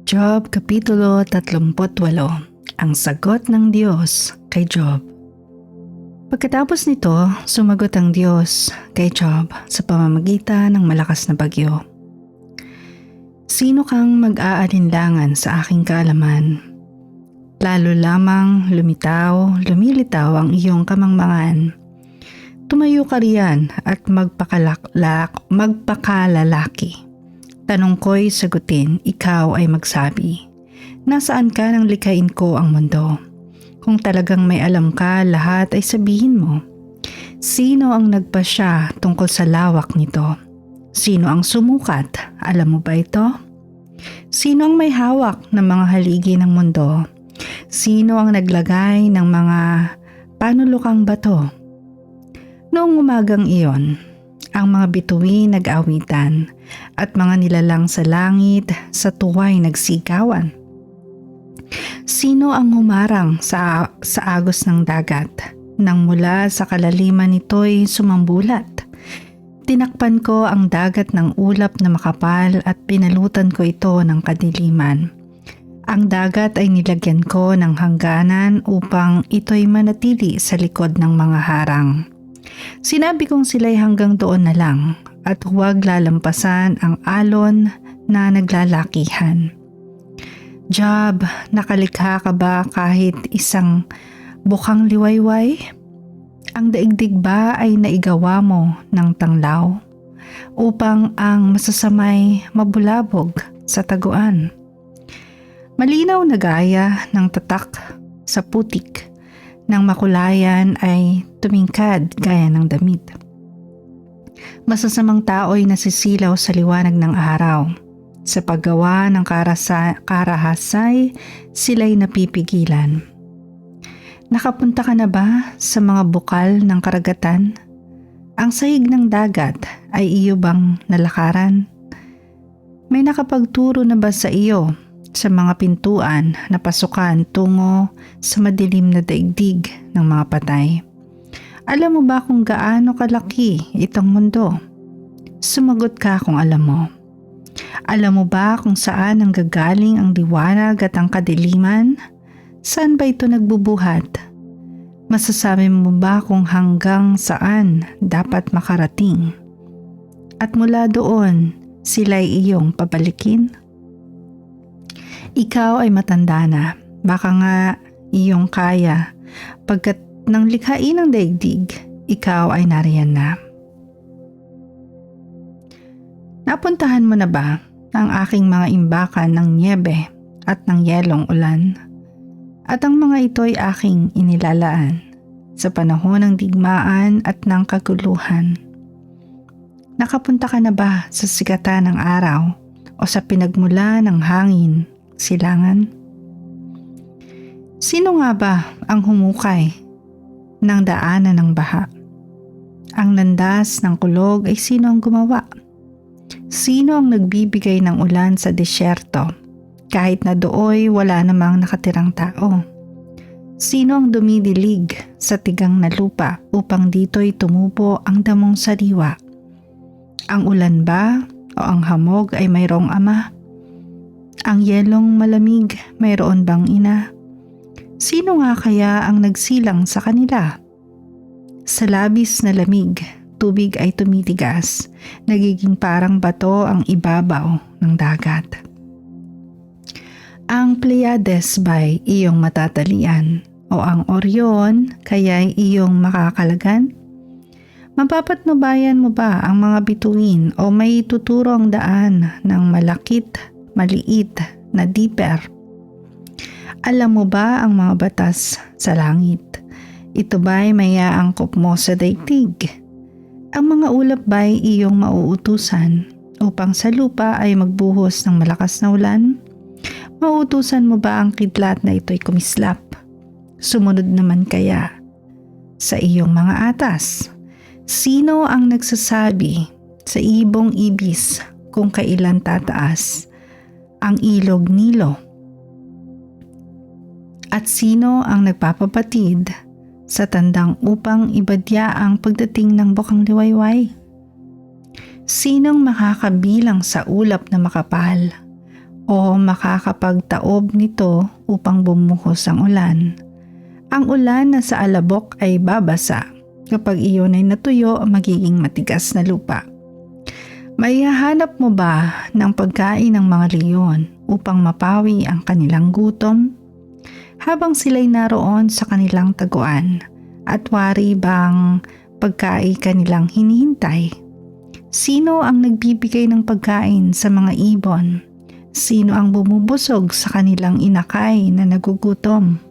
Job Kapitulo 38. Ang sagot ng Diyos kay Job. Pagkatapos nito, sumagot ang Diyos kay Job sa pamamagitan ng malakas na bagyo. Sino kang mag-aalinlangan sa aking kaalaman? Lalo lamang lumilitaw ang iyong kamangmangan. Tumayo ka riyan at magpakalalaki. Tanong ko'y sagutin, ikaw ay magsabi, nasaan ka nang likhain ko ang mundo? Kung talagang may alam ka, lahat ay sabihin mo. Sino ang nagpasya tungkol sa lawak nito? Sino ang sumukat? Alam mo ba ito? Sino ang may hawak ng mga haligi ng mundo? Sino ang naglagay ng mga panulukang bato? Noong umagang iyon, ang mga bituin nag-awitan at mga nilalang sa langit sa tuwa'y nagsigawan. Sino ang humarang sa agos ng dagat nang mula sa kalaliman nito'y sumambulat? Tinakpan ko ang dagat ng ulap na makapal at pinalutan ko ito ng kadiliman. Ang dagat ay nilagyan ko ng hangganan upang ito'y manatili sa likod ng mga harang. Sinabi kong sila'y hanggang doon na lang at huwag lalampasan ang alon na naglalakihan. Job, nakalikha ka ba kahit isang bukang liwayway? Ang daigdig ba ay naigawa mo ng tanglaw upang ang masasamay mabulabog sa taguan? Malinaw na gaya ng tatak sa putik ng makulayan ay tumingkad gaya ng damit. Masasamang tao'y nasisilaw sa liwanag ng araw. Sa paggawa ng karahasay, sila'y napipigilan. Nakapunta ka na ba sa mga bukal ng karagatan? Ang sahig ng dagat ay iyo bang nalakaran? May nakapagturo na ba sa iyo sa mga pintuan na pasukan tungo sa madilim na daigdig ng mga patay? Alam mo ba kung gaano kalaki itong mundo? Sumagot ka kung alam mo. Alam mo ba kung saan nanggagaling ang liwanag at ang kadiliman? Saan ba ito nagbubuhat? Masasabi mo ba kung hanggang saan dapat makarating? At mula doon, sila'y iyong pabalikin? Ikaw ay matanda na, baka nga iyong kaya, pagkat nang likhain ng daigdig, ikaw ay nariyan na. Napuntahan mo na ba ang aking mga imbakan ng niebe at ng yelong ulan? At ang mga ito'y aking inilalaan sa panahon ng digmaan at ng kaguluhan. Nakapunta ka na ba sa sikatan ng araw o sa pinagmula ng hangin? Silangan? Sino nga ba ang humukay ng daanan ng baha? Ang landas ng kulog ay sino ang gumawa? Sino ang nagbibigay ng ulan sa disyerto kahit na dooy wala namang nakatirang tao? Sino ang dumidilig sa tigang na lupa upang dito'y tumubo ang damong sariwa? Ang ulan ba o ang hamog ay mayroong ama? Ang yelong malamig, mayroon bang ina? Sino nga kaya ang nagsilang sa kanila? Sa labis na lamig, tubig ay tumitigas, nagiging parang bato ang ibabaw ng dagat. Ang Pleiades ba'y iyong matatalian o ang Orion kaya'y iyong makakalagan? Mapapatnubayan mo ba ang mga bituin o may tuturo ang daan ng maliit na dipper? Alam mo ba ang mga batas sa langit? Ito ba'y mayaangkop mo sa daigdig? Ang mga ulap ba'y iyong mauutusan upang sa lupa ay magbuhos ng malakas na ulan? Mauutusan mo ba ang kidlat na ito'y kumislap? Sumunod naman kaya sa iyong mga atas? Sino ang nagsasabi sa ibong ibis kung kailan tataas ang ilog Nilo? At sino ang nagpapapatid sa tandang upang ibadya ang pagdating ng bukang liwayway? Sinong makakabilang sa ulap na makapal o makakapagtaob nito upang bumuhos ang ulan. Ang ulan na sa alabok ay babasa. Kapag iyon ay natuyo, magiging matigas na lupa. Maihahanap mo ba ng pagkain ng mga leon upang mapawi ang kanilang gutom? Habang sila'y naroon sa kanilang taguan, at wari bang pagkain kanilang hinihintay? Sino ang nagbibigay ng pagkain sa mga ibon? Sino ang bumubusog sa kanilang inakay na nagugutom?